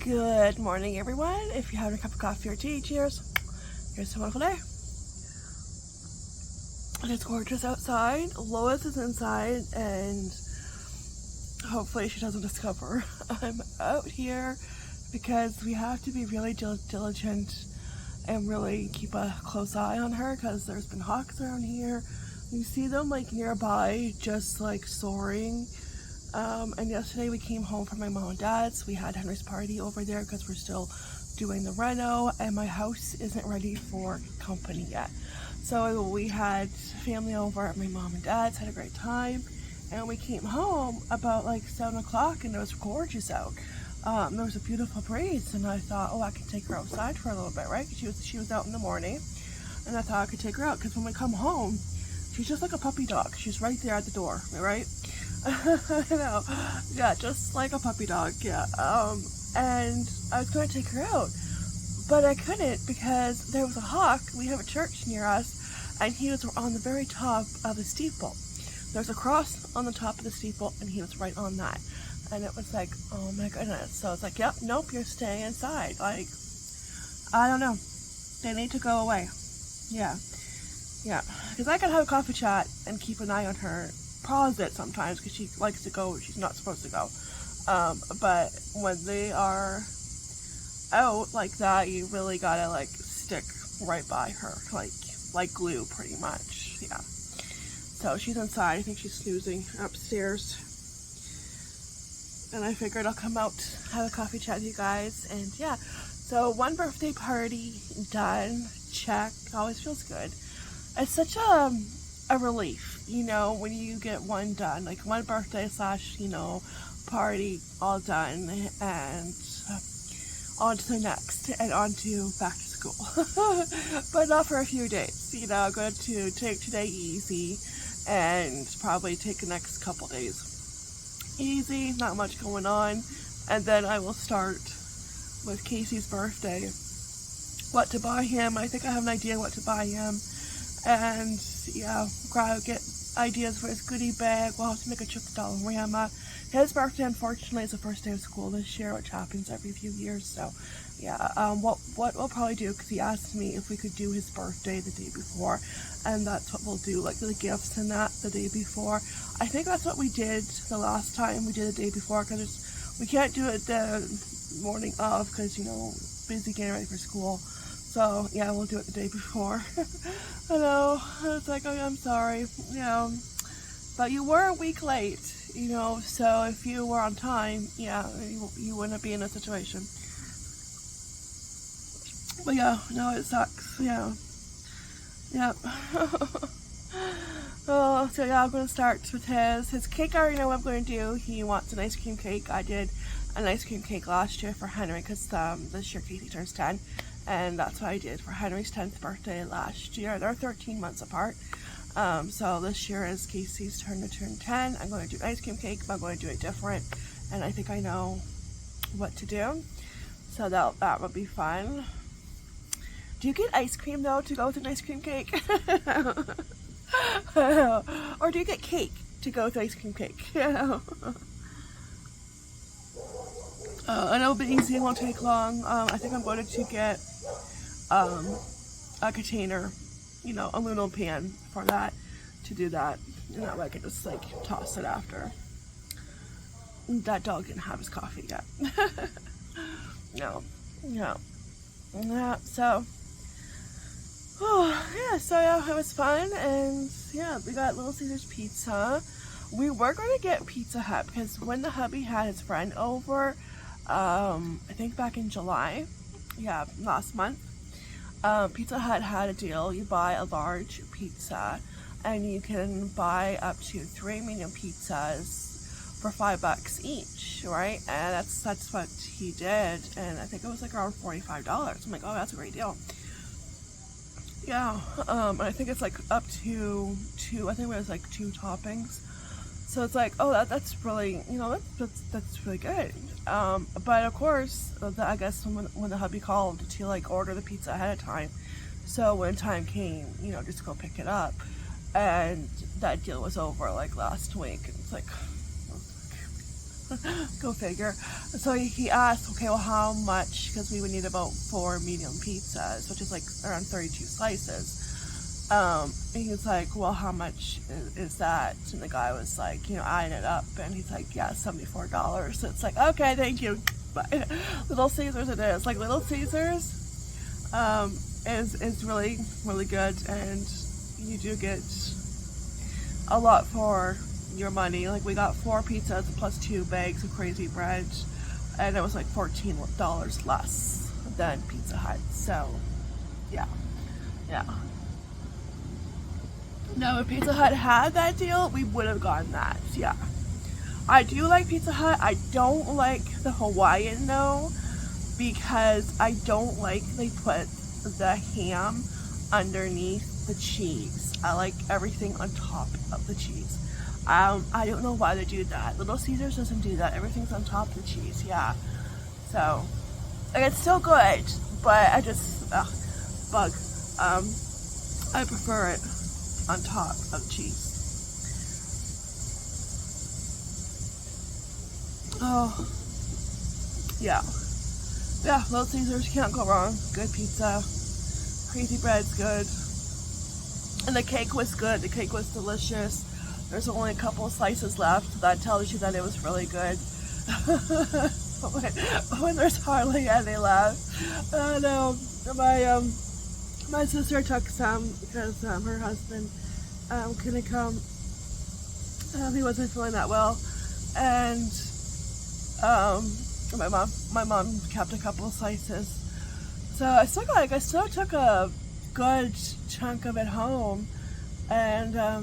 Good morning, everyone. If you're having a cup of coffee or tea, cheers. Here's a wonderful day. It's gorgeous outside. Lois is inside, and hopefully she doesn't discover I'm out here because we have to be really diligent and really keep a close eye on her because there's been hawks around here. You see them like nearby, just like soaring. And yesterday we came home from my mom and dad's. We had Henry's party over there because we're still doing the reno, and my house isn't ready for company yet. So we had family over at my mom and dad's, had a great time, and we came home about like 7 o'clock and it was gorgeous out. There was a beautiful breeze, and I thought, oh, I could take her outside for a little bit, right? She was out in the morning, and I thought I could take her out because when we come home, she's just like a puppy dog. She's right there at the door, right? I know, yeah, just like a puppy dog, yeah. And I was going to take her out, but I couldn't because there was a hawk. We have a church near us, and he was on the very top of the steeple. There's a cross on the top of the steeple, and he was right on that. And it was like, oh my goodness. So it's like, yep, nope, you're staying inside. Like, I don't know. They need to go away. Yeah. Yeah. Because I could have a coffee chat and keep an eye on her. Pause it sometimes because she likes to go where she's not supposed to go. But when they are out like that, you really gotta like stick right by her, like glue pretty much. Yeah. So she's inside. I think she's snoozing upstairs. And I figured I'll come out, have a coffee chat with you guys. And yeah, so one birthday party done, check. Always feels good. It's such a relief, you know, when you get one done, like one birthday / you know, party all done, and on to the next, and on to back to school. But not for a few days, you know. I'm going to take today easy and probably take the next couple days easy, not much going on, and then I will start with Casey's birthday, what to buy him. I think I have an idea what to buy him, and yeah, get ideas for his goodie bag. We'll have to make a trip to Dollarama. His birthday, unfortunately, is the first day of school this year, which happens every few years. So yeah, what we'll probably do, because he asked me if we could do his birthday the day before, and that's what we'll do, like the gifts and that the day before. I think that's what we did the last time. We did the day before because we can't do it the morning of because, you know, busy getting ready for school. So yeah, we'll do it the day before. I know, it's like, oh, I'm sorry, you know, but you were a week late, you know, so if you were on time, yeah, you wouldn't be in a situation. But yeah, no, it sucks, yeah. Yep. Oh, so yeah, I'm going to start with his cake. I already know what I'm going to do. He wants an ice cream cake. I did an ice cream cake last year for Henry because this year Casey turns 10. And that's what I did for Henry's 10th birthday last year. They're 13 months apart. So this year is Casey's turn to turn 10. I'm going to do an ice cream cake, but I'm going to do it different. And I think I know what to do. So that would be fun. Do you get ice cream though to go with an ice cream cake? Or do you get cake to go with ice cream cake? And it'll be easy, it won't take long. I think I'm going to get a container, you know, aluminum pan for that, to do that. And that way I can just like toss it after. That dog didn't have his coffee yet. No. Yeah, so. Oh, yeah, so yeah, it was fun, and yeah, we got Little Caesars pizza. We were going to get Pizza Hut because when the hubby had his friend over, I think back in July, yeah, last month, Pizza Hut had a deal. You buy a large pizza and you can buy up to 3 medium pizzas for $5 each, right? And that's what he did, and I think it was like around $45. I'm like, oh, that's a great deal. Yeah, and I think it's like up to 2, I think it was like 2 toppings. So it's like, oh, that's really, you know, that's really good. But of course, I guess when the hubby called to like order the pizza ahead of time, so when time came, you know, just go pick it up, and that deal was over like last week. And it's like, Go figure. So he asked, okay, well, how much? Because we would need about 4 medium pizzas, which is like around 32 slices. And he's like, well, how much is that? And the guy was like, you know, eyeing it up, and he's like, yeah, $74. So it's like, okay, thank you. But Little Caesars it is. Like, Little Caesars is really, really good, and you do get a lot for your money. Like, we got 4 pizzas plus 2 bags of crazy bread, and it was like $14 less than Pizza Hut. So, yeah. No, if Pizza Hut had that deal, we would have gotten that. Yeah. I do like Pizza Hut. I don't like the Hawaiian though, because I don't like they put the ham underneath the cheese. I like everything on top of the cheese. I don't know why they do that. Little Caesars doesn't do that. Everything's on top of the cheese. Yeah. So, like, it's still good, but I just bug. I prefer it on top of the cheese. Oh, yeah. Yeah, Little Caesars, can't go wrong. Good pizza. Crazy bread's good. And the cake was good. The cake was delicious. There's only a couple slices left. So that tells you that it was really good. when there's hardly any left. No, my sister took some because her husband couldn't come. He wasn't feeling that well, and my mom kept a couple of slices. So I still took a good chunk of it home, and I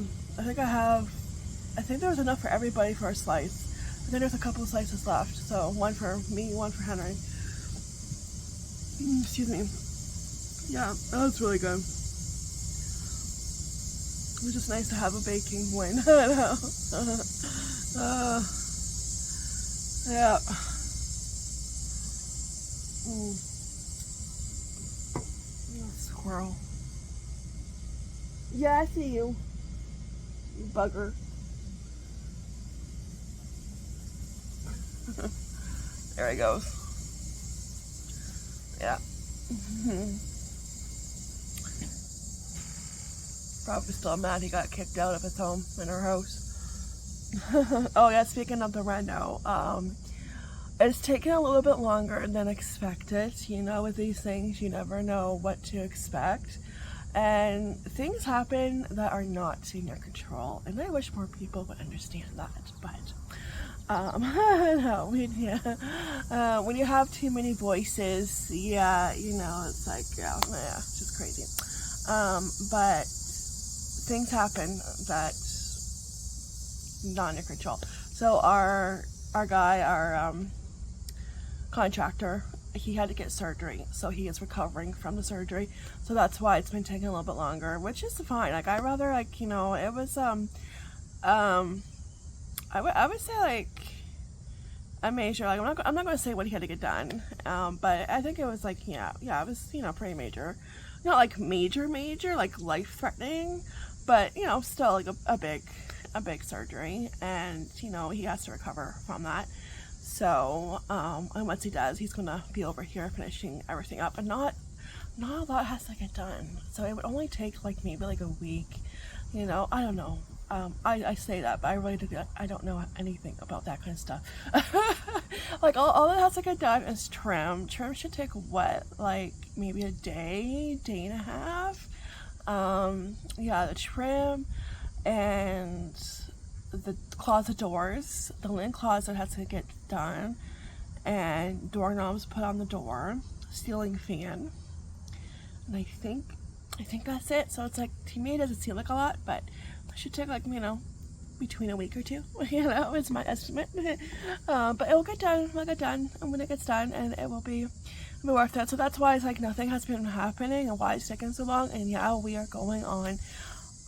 think there was enough for everybody for a slice. I think there's a couple of slices left, so one for me, one for Henry. Excuse me. Yeah, that was really good. It was just nice to have a baking win. I know. Yeah. Squirrel. Yeah, I see you. You bugger. There he goes. Yeah. Probably still mad he got kicked out of his home in her house. Oh yeah, speaking of the reno, it's taken a little bit longer than expected. You know, with these things, you never know what to expect. And things happen that are not in your control. And I wish more people would understand that. But, no, when you have too many voices, yeah, you know, it's like, yeah, it's just crazy. But things happen that not in your control. So our contractor, he had to get surgery, so he is recovering from the surgery, so that's why it's been taking a little bit longer, which is fine. Like, I rather, like, you know, it was I would say like a major, like, I'm not going to say what he had to get done, but I think it was like, yeah, it was, you know, pretty major. Not like major, like life-threatening, but, you know, still like a big surgery, and, you know, he has to recover from that. So, and once he does, he's gonna be over here finishing everything up, and not a lot has to get done. So it would only take like maybe like a week, you know. I don't know. I say that, but I don't know anything about that kind of stuff. Like, all that has to get done is trim. Trim should take what, like maybe a day and a half. Yeah, the trim and the closet doors, the linen closet has to get done, and doorknobs put on the door, ceiling fan, and I think that's it. So it's like, to me it doesn't seem like a lot, but it should take like, you know, between a week or two, you know, is my estimate. But it will get done, and when it gets done, and it will be worth it. So that's why it's like nothing has been happening, and why it's taking so long. And yeah, we are going on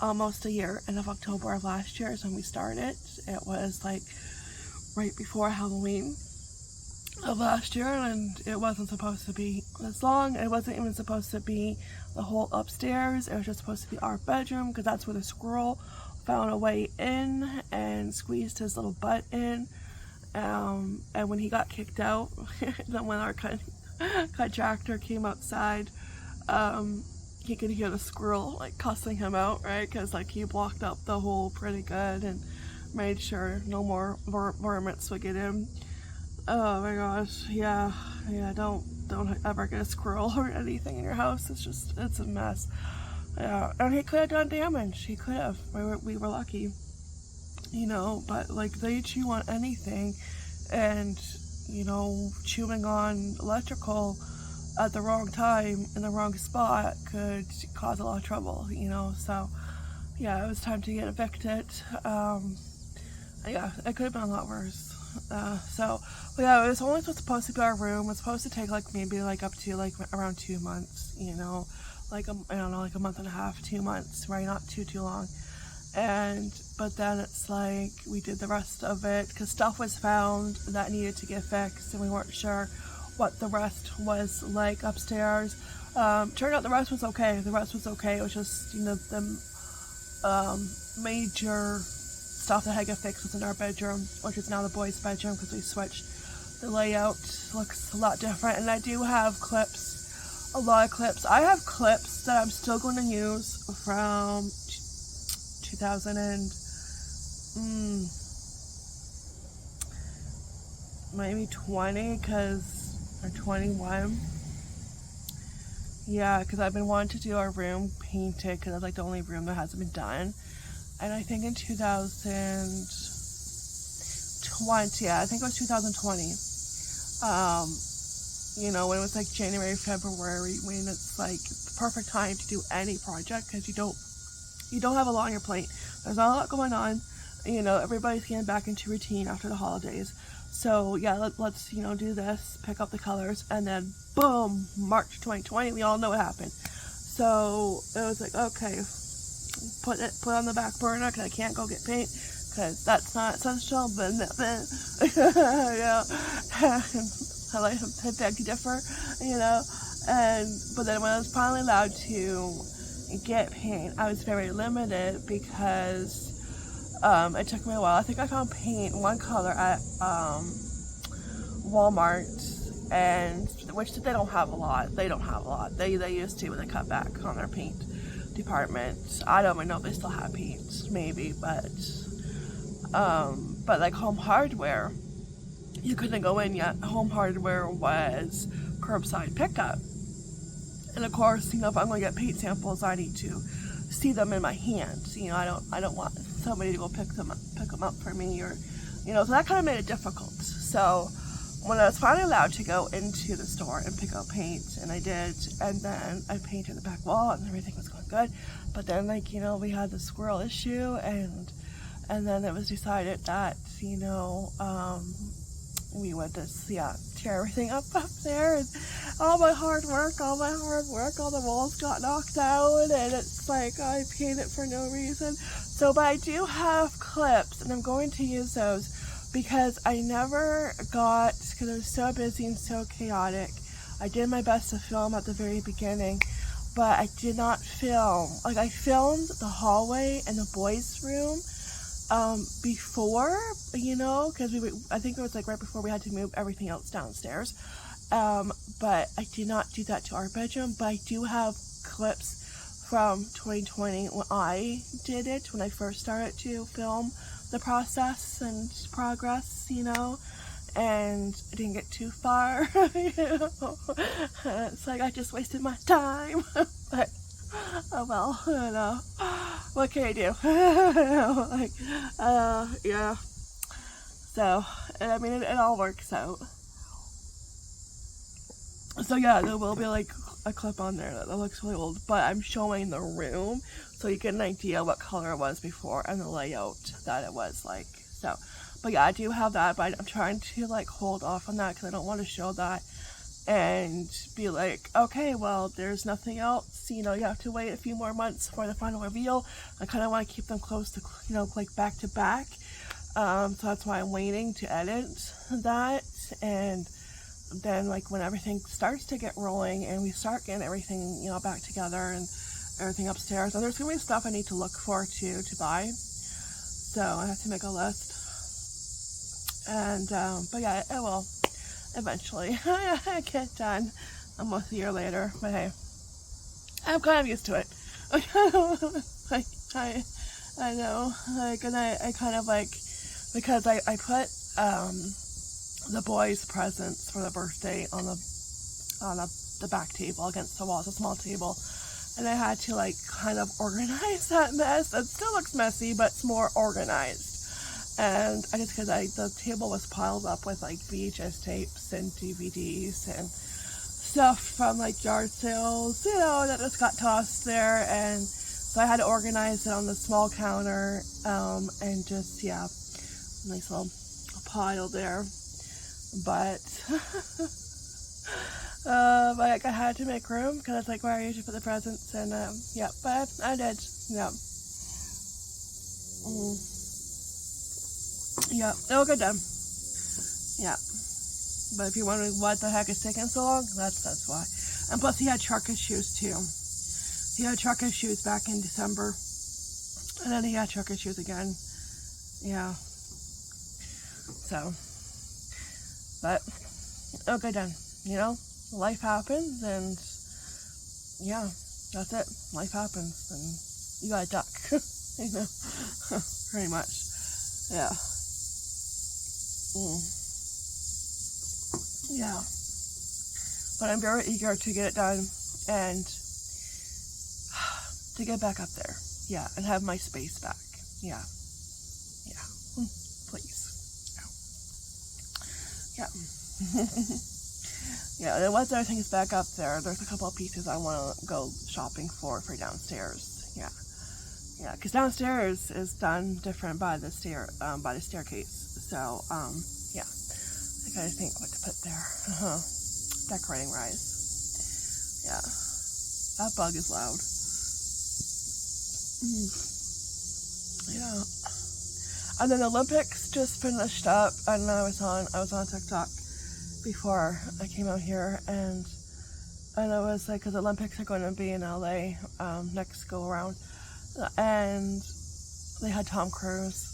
almost a year. End of October of last year is when we started. It was like right before Halloween of last year, and it wasn't supposed to be this long. It wasn't even supposed to be the whole upstairs. It was just supposed to be our bedroom, because that's where the squirrel found a way in and squeezed his little butt in, And when he got kicked out, then when our contractor came outside, he could hear the squirrel like cussing him out, right? Because like he blocked up the hole pretty good and made sure no more varmints would get in. Oh my gosh, yeah, don't ever get a squirrel or anything in your house. It's a mess. Yeah, and he could have done damage. He could have. We were lucky, you know. But like they chew on anything, and you know, chewing on electrical at the wrong time in the wrong spot could cause a lot of trouble, you know. So yeah, it was time to get evicted. Yeah, it could have been a lot worse. But yeah, it was only supposed to be our room. It was supposed to take like maybe like up to like around 2 months, you know, like I don't know, like a month and a half, 2 months, right? Not too long. But then it's like we did the rest of it because stuff was found that needed to get fixed, and we weren't sure what the rest was like upstairs. Turned out the rest was okay. The rest was okay. It was just, you know, the major stuff that had to get fixed was in our bedroom, which is now the boys' bedroom because we switched. The layout looks a lot different, and I do have clips, a lot of clips. I have clips that I'm still going to use from 2000 and maybe 20 or 21. Yeah, because I've been wanting to do our room painted because it's like the only room that hasn't been done. And I think in 2020, yeah, I think it was 2020. You know, when it was like January, February, when it's like the perfect time to do any project because you don't have a lot on your plate. There's not a lot going on. You know, everybody's getting back into routine after the holidays. So yeah, let's you know, do this, pick up the colors, and then boom, March 2020, we all know what happened. So it was like, okay, put on the back burner because I can't go get paint because that's not essential. But yeah, I beg to differ, you know. But then when I was finally allowed to get paint, I was very limited because it took me a while. I think I found paint, one color at Walmart, and which they don't have a lot. They used to when they cut back on their paint department. I don't even know if they still have paint, maybe, but like Home Hardware, you couldn't go in yet. Home Hardware was curbside pickup, and of course, you know, if I'm going to get paint samples, I need to see them in my hands. You know, I don't want somebody to go pick them up for me, or you know, so that kind of made it difficult. So when I was finally allowed to go into the store and pick up paint, and I did, and then I painted the back wall and everything was going good, but then like, you know, we had the squirrel issue, and then it was decided that, you know, we would just, tear everything up there, and all my hard work, all the walls got knocked out, and it's like I painted for no reason. So, but I do have clips, and I'm going to use those because I never got, because I was so busy and so chaotic. I did my best to film at the very beginning, but I did not film. Like, I filmed the hallway and the boys' room before, you know, because I think it was like right before we had to move everything else downstairs. But I did not do that to our bedroom, but I do have clips from 2020 when I did it, when I first started to film the process and progress, you know, and I didn't get too far, you know. It's like I just wasted my time, but oh well, you know, what can I do? Like, yeah, so, I mean, it all works out. So yeah, there will be like a clip on there that looks really old, but I'm showing the room so you get an idea what color it was before and the layout that it was like. So, but yeah, I do have that, but I'm trying to like hold off on that because I don't want to show that and be like, okay, well, there's nothing else, you know, you have to wait a few more months for the final reveal. I kind of want to keep them close to, you know, like back to back. So that's why I'm waiting to edit that, and then like when everything starts to get rolling and we start getting everything, you know, back together and everything upstairs, and there's gonna be stuff I need to look for to buy, so I have to make a list. And but yeah, it will eventually. I get done almost a year later, but hey, I'm kind of used to it. Like I know, like, and I kind of like, because I put the boys' presents for the birthday on the back table against the wall. It's a small table, and I had to like kind of organize that mess. It still looks messy, but it's more organized. And I just, because the table was piled up with like VHS tapes and DVDs and stuff from like yard sales, you know, that just got tossed there. And so I had to organize it on the small counter, and just, yeah, nice little pile there. But but I had to make room because it's like where I usually put the presents. And yeah, but I did. Yeah. Yeah, it'll get done. Yeah. But if you're wondering what the heck is taking so long, that's why. And plus he had truck issues too. He had truck issues back in December. And then he had truck issues again. Yeah. So. But it'll get done. You know? Life happens, and yeah, that's it. Life happens, and you gotta duck. You know? Pretty much. Yeah. Yeah, but I'm very eager to get it done and to get back up there. Yeah, and have my space back. Yeah. Please. Yeah. Yeah, and once everything's back up there, there's a couple of pieces I want to go shopping for downstairs. Yeah, because downstairs is done different by the staircase. So, yeah, I gotta think what to put there. Decorating wise. Yeah, that bug is loud. Yeah, and then the Olympics just finished up, and I was on TikTok before I came out here, and I was like, because the Olympics are going to be in LA next go around, and they had Tom Cruise.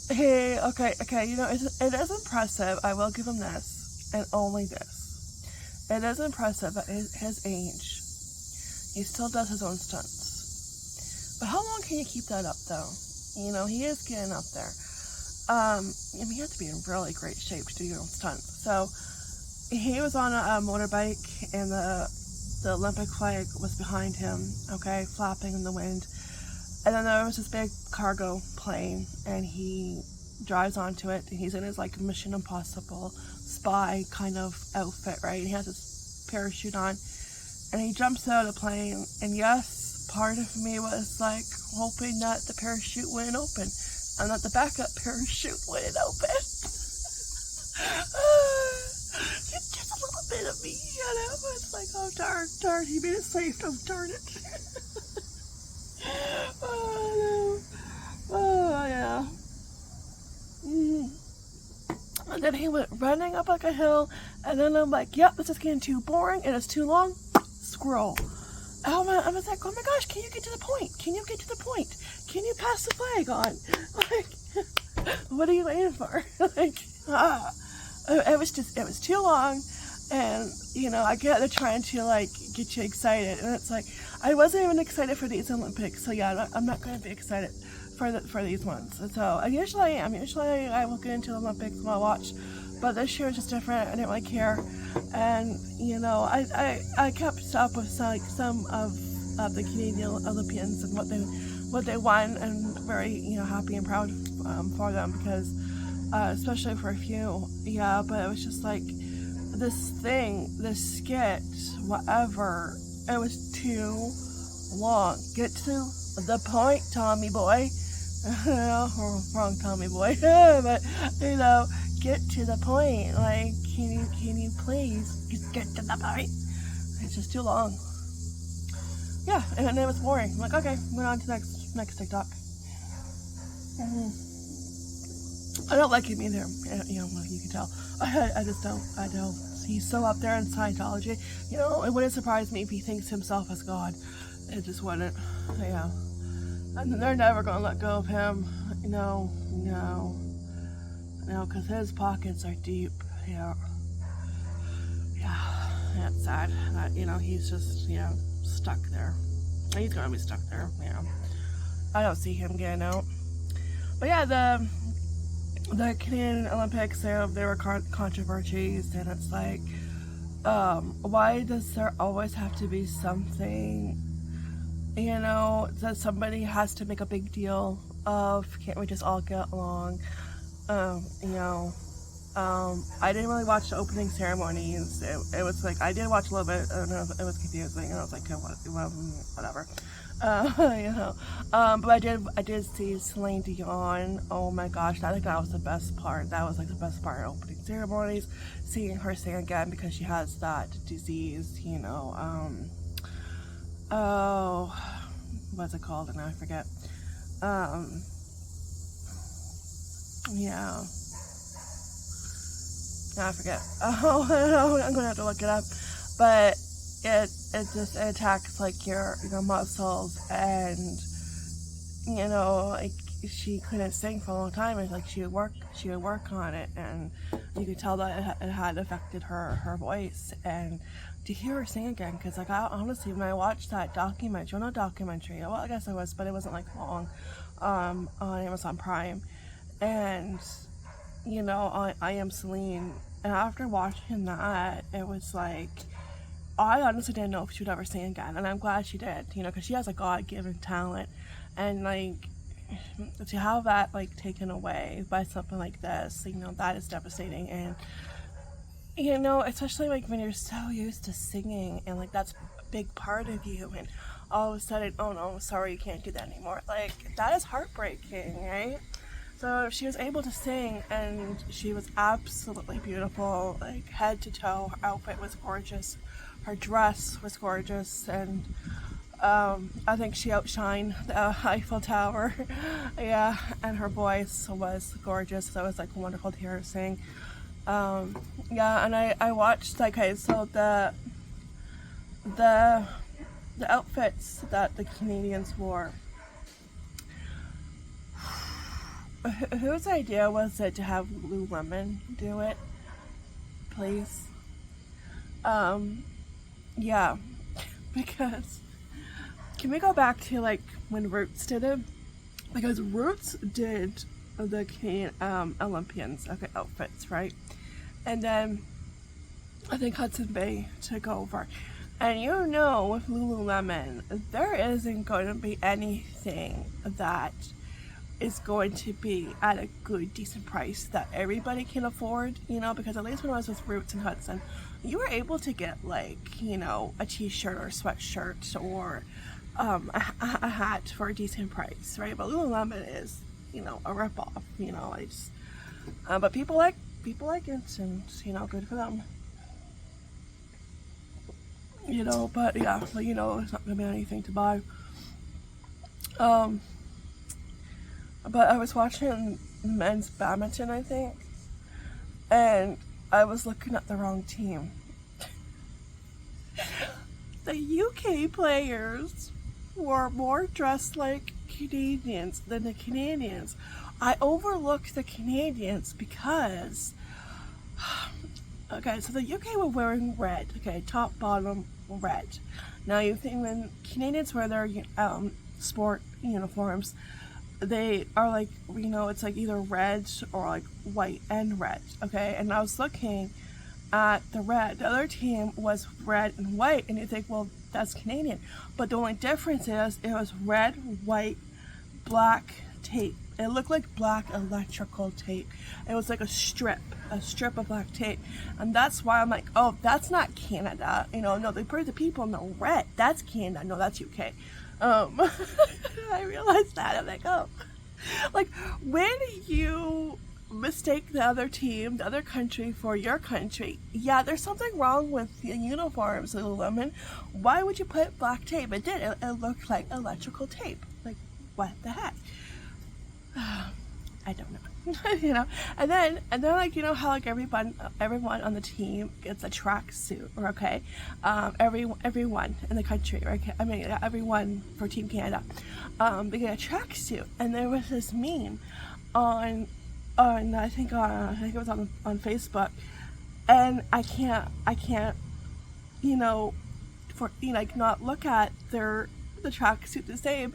Hey, okay, you know, it is impressive. I will give him this, and only this. It is impressive at his age. He still does his own stunts. But how long can you keep that up, though? You know, he is getting up there. I mean, you have to be in really great shape to do your own stunts. So, he was on a motorbike, and the Olympic flag was behind him, okay, flapping in the wind. And then there was this big cargo plane, and he drives onto it, and he's in his like Mission Impossible spy kind of outfit, right? And he has his parachute on, and he jumps out of the plane, and yes, part of me was like hoping that the parachute wouldn't open, and that the backup parachute wouldn't open. Just a little bit of me, you know? It's like, oh darn, he made it safe, oh darn it. Oh, no. Oh, yeah. And then he went running up like a hill, and then I'm like, yep, this is getting too boring, and it's too long. Scroll. I was like, oh my gosh, can you get to the point? Can you get to the point? Can you pass the flag on? Like, what are you waiting for? Like, it was too long. And, you know, I get they're trying to, like, get you excited. And it's like, I wasn't even excited for these Olympics. So, yeah, I'm not going to be excited for these ones. And so, I usually am. Usually I will get into the Olympics when I watch. But this year was just different. I didn't really care. And, you know, I kept up with some of the Canadian Olympians and what they won. And very, you know, happy and proud for them. Because, especially for a few. Yeah, but it was just like, this skit, whatever, it was too long. Get to the point, Tommy boy. Wrong Tommy boy. But, you know, get to the point. Like, can you please just get to the point? It's just too long. Yeah, and it was boring. I'm like, okay, went on to next TikTok. I don't like him either. You know, you can tell. I just don't. I don't. He's so up there in Scientology. You know, it wouldn't surprise me if he thinks himself as God. It just wouldn't. Yeah. And they're never going to let go of him. No, because his pockets are deep. Yeah, that's sad. That, he's just, stuck there. He's gonna be stuck there. Yeah, I don't see him getting out. But yeah, the Canadian Olympics, there were controversies, and it's like, why does there always have to be something, that somebody has to make a big deal of? Can't we just all get along? I didn't really watch the opening ceremonies. It was like, I did watch a little bit, I don't know, it was confusing, and I was like, whatever. But I did see Celine Dion. Oh my gosh, I think that was the best part. That was like the best part of opening ceremonies, seeing her sing again, because she has that disease, oh, what's it called? And I forget. Yeah. I forget. Oh, I'm gonna have to look it up. But it just attacks like your muscles, and like she couldn't sing for a long time. It's like she would work on it, and you could tell that it had affected her voice. And to hear her sing again, because like I honestly, when I watched that documentary, well, I guess it was, but it wasn't like long, on Amazon Prime, and I Am Celine, and after watching that, it was like, I honestly didn't know if she would ever sing again, and I'm glad she did, because she has a God-given talent, and like, to have that like taken away by something like this, that is devastating. And especially like when you're so used to singing, and like that's a big part of you, and all of a sudden, oh no, sorry, you can't do that anymore. Like, that is heartbreaking, right? So she was able to sing, and she was absolutely beautiful, like head to toe. Her outfit was gorgeous, her dress was gorgeous, and I think she outshined the Eiffel Tower. Yeah, and her voice was gorgeous, so it was like wonderful to hear her sing. Yeah, and I watched, okay, so the outfits that the Canadians wore. Whose idea was it to have Lululemon do it? Please. Yeah, because can we go back to like when Roots did it? Because Roots did the Canadian Olympians outfits, right? And then I think Hudson Bay took over. And with Lululemon, there isn't going to be anything that is going to be at a good, decent price that everybody can afford, because at least when I was with Roots and Hudson, you were able to get like, a t-shirt or a sweatshirt or a hat for a decent price, right? But Lululemon is, a ripoff, I just, but people like it, and, good for them. But yeah, but it's not gonna be anything to buy. But I was watching men's badminton, I think, and I was looking at the wrong team. The UK players were more dressed like Canadians than the Canadians. I overlooked the Canadians because, okay, so the UK were wearing red, okay, top, bottom, red. Now you think when Canadians wear their sport uniforms, they are like, it's like either red or like white and red, okay? And I was looking at the red. The other team was red and white, and you think, well, that's Canadian. But the only difference is it was red, white, black tape. It looked like black electrical tape. It was like a strip of black tape. And that's why I'm like, oh, that's not Canada. No, they put the people in the red. That's Canada. No, that's UK. I realized that. I'm like, oh. Like, when you mistake the other team, the other country for your country, yeah, there's something wrong with the uniforms, Lululemon. Why would you put black tape? It did. It looked like electrical tape. Like, what the heck? I don't know. you know, and then like, you know how like everyone on the team gets a tracksuit, okay, everyone in the country, okay, I mean everyone for Team Canada, they get a tracksuit, and there was this meme on I think it was on Facebook, and I can't, you know, like not look at the tracksuit the same,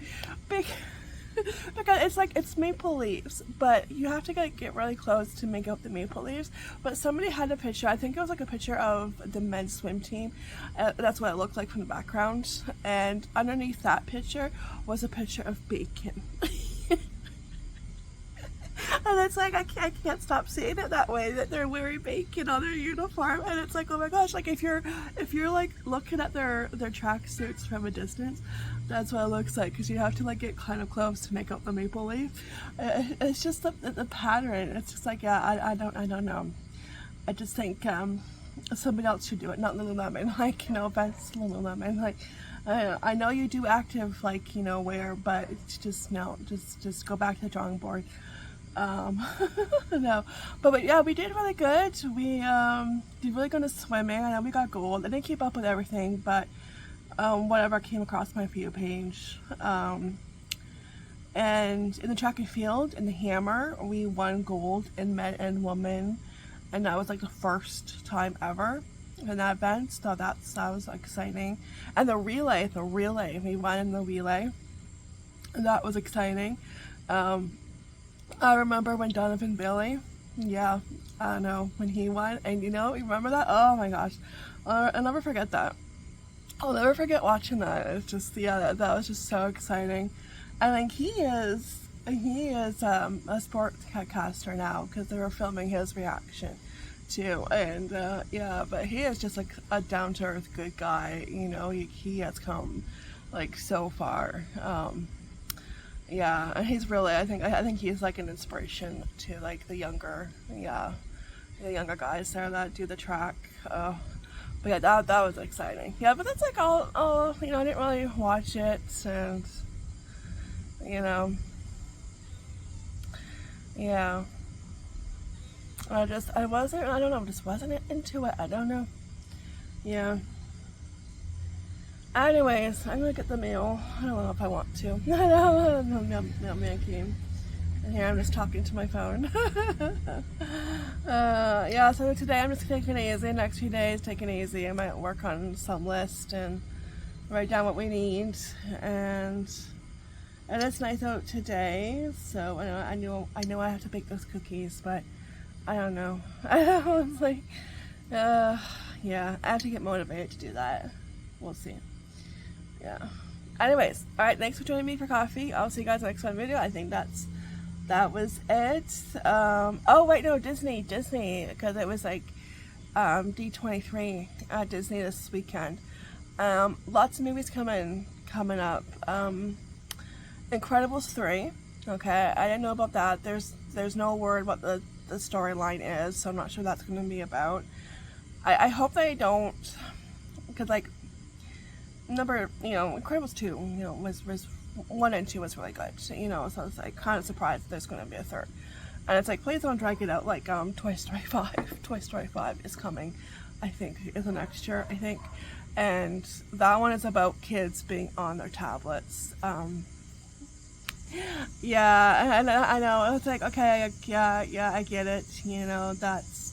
because it's like, it's maple leaves, but you have to get really close to make out the maple leaves. But somebody had a picture, I think it was like a picture of the men's swim team, that's what it looked like from the background, and underneath that picture was a picture of bacon. And it's like, I can't stop seeing it that way, that they're wearing bacon on their uniform, and it's like, oh my gosh, like if you're like looking at their tracksuits from a distance, that's what it looks like, because you have to like get kind of close to make out the maple leaf. It's just the pattern. It's just like, yeah, I don't know. I just think somebody else should do it, not Lululemon. Like, no offense, Lululemon. Like, I know you do active, like, you know, wear, but it's just no, just go back to the drawing board. No, but yeah, we did really good. We did really good in swimming. I know we got gold. I didn't keep up with everything, but whatever came across my view page. And in the track and field, in the hammer, we won gold in men and women, and that was like the first time ever in that event. So that was exciting. And the relay, we won in the relay, and that was exciting. I remember when Donovan Bailey, yeah, I know, when he won, and you know, you remember that? Oh my gosh, I'll never forget that. I'll never forget watching that. It's just, yeah, that was just so exciting. And like, he is a sportscaster now, because they were filming his reaction too, and yeah, but he is just like a down-to-earth good guy, you know. He has come like so far. Yeah, and he's really, I think he's like an inspiration to like the younger guys there that do the track. But yeah, that was exciting. Yeah, but that's like all, you know, I didn't really watch it, and you know, yeah, I just wasn't into it. I don't know. Yeah. Anyways, I'm gonna get the mail. I don't know if I want to. No, man came. And here I'm just talking to my phone. Yeah, so today I'm just taking it easy. Next few days, taking it easy. I might work on some list and write down what we need. And it's nice out today, so I know I have to bake those cookies, but I don't know. It's like, yeah, I have to get motivated to do that. We'll see. Yeah. Anyways, alright, thanks for joining me for coffee. I'll see you guys in the next one video. I think that was it. Oh wait, no, Disney, because it was like D23 at Disney this weekend. Lots of movies coming up. Incredibles 3. Okay, I didn't know about that. There's no word what the storyline is, so I'm not sure what that's going to be about. I hope they don't, because like, Incredibles 2, you know, was 1 and 2 was really good, you know, so I was like kind of surprised there's going to be a third. And it's like, please don't drag it out like Toy Story 5. Toy Story 5 is coming, I think, is the next year, I think. And that one is about kids being on their tablets. Yeah, and I know, it's like, okay, yeah, I get it, you know, that's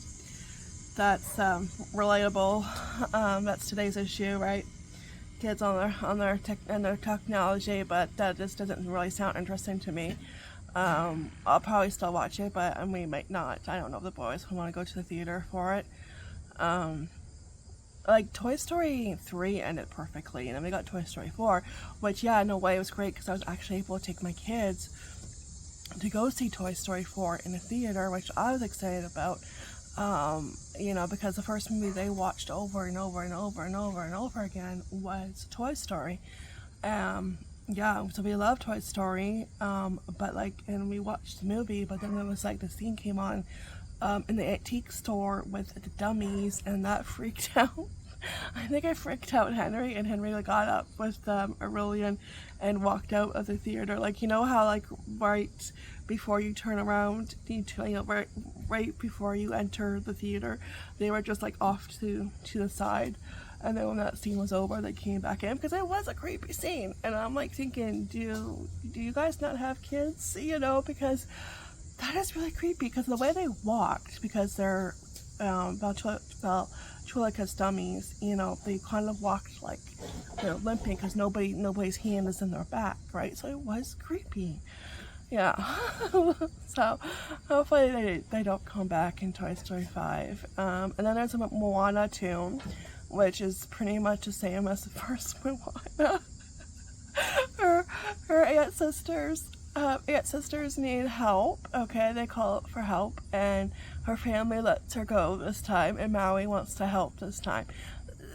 relatable. That's today's issue, right? Kids on their technology, but that just doesn't really sound interesting to me. I'll probably still watch it, but we might not. I don't know if the boys want to go to the theater for it. Like Toy Story 3 ended perfectly, and then we got Toy Story 4, which, yeah, in a way it was great because I was actually able to take my kids to go see Toy Story 4 in a theater, which I was excited about. You know, because the first movie they watched over and over and over and over and over again was Toy Story. Yeah, so we love Toy Story, but like, and we watched the movie, but then there was like the scene came on in the antique store with the dummies, and that freaked out I think I freaked out Henry, and Henry like, got up with Aurelian and walked out of the theater. Like, you know how like right before you turn around, right before you enter the theater, they were just like off to the side. And then when that scene was over, they came back in because it was a creepy scene. And I'm like thinking, do you guys not have kids? You know, because that is really creepy. Because the way they walked, because they're ventriloquist dummies, you know, they kind of walked like they're limping because nobody's hand is in their back, right? So it was creepy. Yeah. So hopefully they don't come back in Toy Story 5. And then there's a Moana 2, which is pretty much the same as the first Moana. her aunt sisters need help. Okay, they call it for help, and her family lets her go this time, and Maui wants to help this time.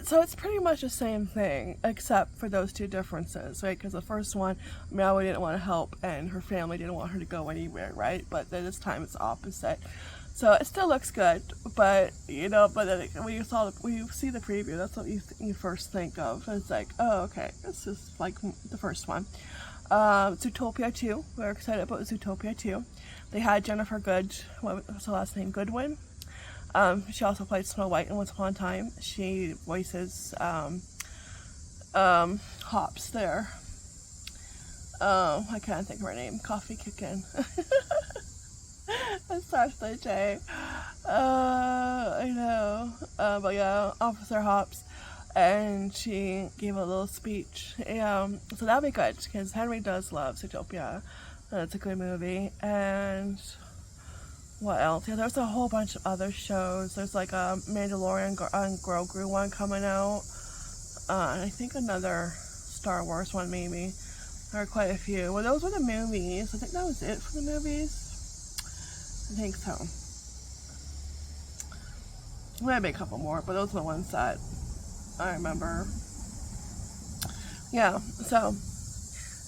So it's pretty much the same thing, except for those two differences, right? Because the first one, Maui didn't want to help, and her family didn't want her to go anywhere, right? But then this time it's opposite. So it still looks good, but you know, but then when you see the preview, that's what you first think of. It's like, oh, okay, this is like the first one. Zootopia 2, we're excited about Zootopia 2. They had Jennifer what was her last name? Goodwin. She also played Snow White in Once Upon a Time. She voices Hops there. I can't think of her name. Coffee Kickin'. That's Ashley J. I know. But yeah, Officer Hops. And she gave a little speech. So that'll be good because Henry does love Zootopia. It's a good movie. And what else? Yeah, there's a whole bunch of other shows. There's like a Mandalorian Grogu one coming out. And I think another Star Wars one maybe. There are quite a few. Well, those were the movies. I think that was it for the movies. I think so. Maybe a couple more, but those are the ones that I remember. Yeah, so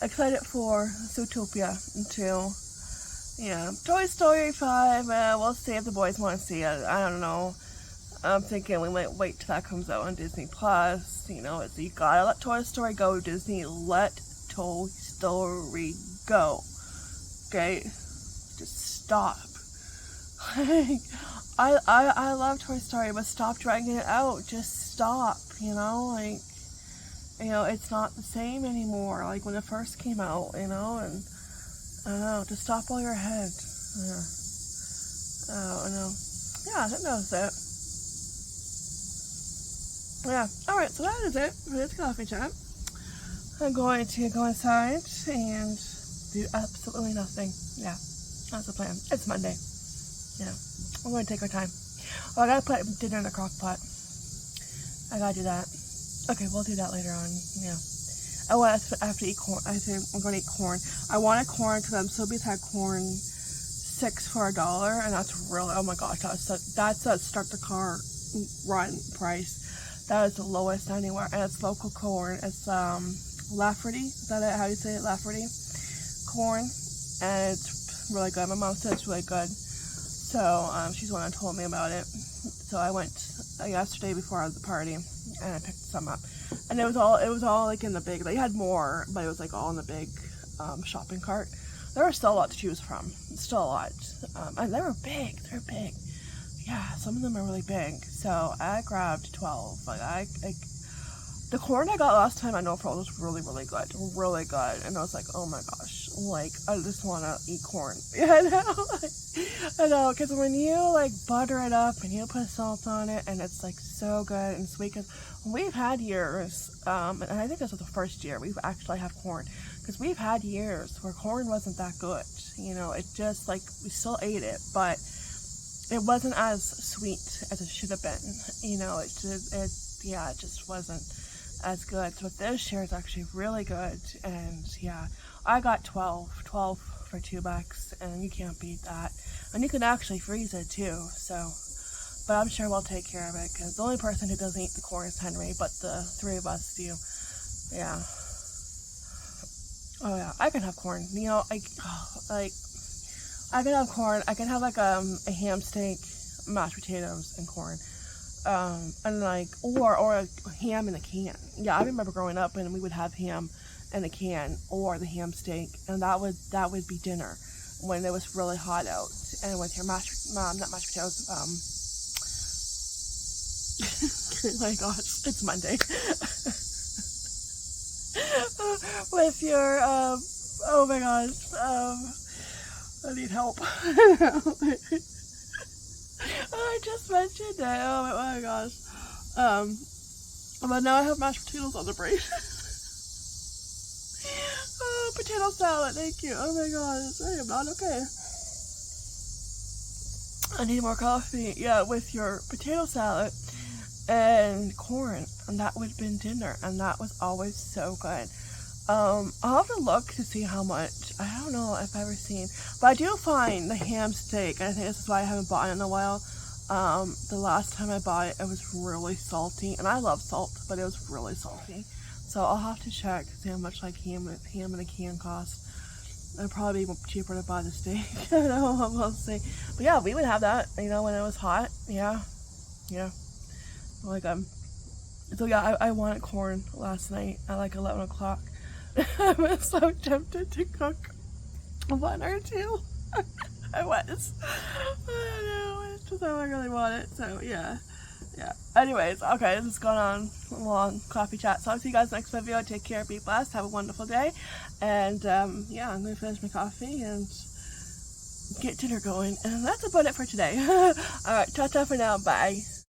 excited for Zootopia 2. Yeah, Toy Story 5, we'll see if the boys want to see it. I don't know. I'm thinking we might wait till that comes out on Disney Plus. You know, you gotta let Toy Story go, Disney. Let Toy Story go. Okay? Just stop. I love Toy Story, but stop dragging it out. Just stop, you know, like, you know, it's not the same anymore, like when it first came out, you know, and I don't know, just stop while you're ahead. Yeah. Oh, no. Yeah, I think that was it. Yeah, alright, so that is it for this coffee chat. I'm going to go inside and do absolutely nothing. Yeah, that's the plan. It's Monday. Yeah, we're going to take our time. Oh, I gotta put dinner in a crock pot. I gotta do that. Okay, we'll do that later on. Yeah. Oh, I have to eat corn. I'm going to eat corn. I wanted corn because I'm so busy had corn 6 for $1, and that's really, oh my gosh, that's a start the car run price. That is the lowest anywhere, and it's local corn. It's Lafferty. Is that it? How do you say it? Lafferty corn, and it's really good. My mom said it's really good. So she's the one that told me about it. So I went yesterday before the party, and I picked some up. And it was all like in the big. They had more, but it was like all in the big shopping cart. There was still a lot to choose from. Still a lot, and they were big. They're big. Yeah, some of them are really big. So I grabbed 12. Like the corn I got last time at No Frills was really, really good. Really good. And I was like, oh my gosh, like, I just want to eat corn. Yeah, I know, because when you, like, butter it up and you put salt on it, and it's, like, so good and sweet, because we've had years, and I think this was the first year we've actually had corn, because we've had years where corn wasn't that good. You know, it just, like, we still ate it, but it wasn't as sweet as it should have been. You know, it just wasn't as good. So this year is actually really good, and yeah, I got 12 for $2, and you can't beat that. And you can actually freeze it too, so, but I'm sure we'll take care of it, because the only person who doesn't eat the corn is Henry, but the 3 of us do. Yeah. Oh yeah, I can have corn, you know, I can have corn. I can have like a ham steak, mashed potatoes, and corn. And like, or a ham in a can. Yeah, I remember growing up and we would have ham in a can or the ham steak, and that would be dinner when it was really hot out. And with your not mashed potatoes, oh my gosh, it's Monday. With your, oh my gosh, I need help. I just mentioned it. Oh my gosh. But now I have mashed potatoes on the brain. Oh, potato salad. Thank you. Oh my gosh. I am not okay. I need more coffee. Yeah, with your potato salad and corn, and that would have been dinner, and that was always so good. I'll have to look to see how much. I don't know if I've ever seen, but I do find the ham steak, and I think this is why I haven't bought it in a while. The last time I bought it, it was really salty, and I love salt, but it was really salty. So I'll have to check to see how much like ham in a can costs. It'd probably be cheaper to buy the steak. I don't know, we'll see. But yeah, we would have that, you know, when it was hot. Yeah. Like so yeah, I wanted corn last night at like 11 o'clock. I was so tempted to cook one or two. I was. I know, it's just how I really want it. So yeah. Anyways, okay, this has gone on a long coffee chat. So I'll see you guys next video. Take care, be blessed, have a wonderful day. And yeah, I'm gonna finish my coffee and get dinner going. And that's about it for today. Alright, ta-ta for now, bye.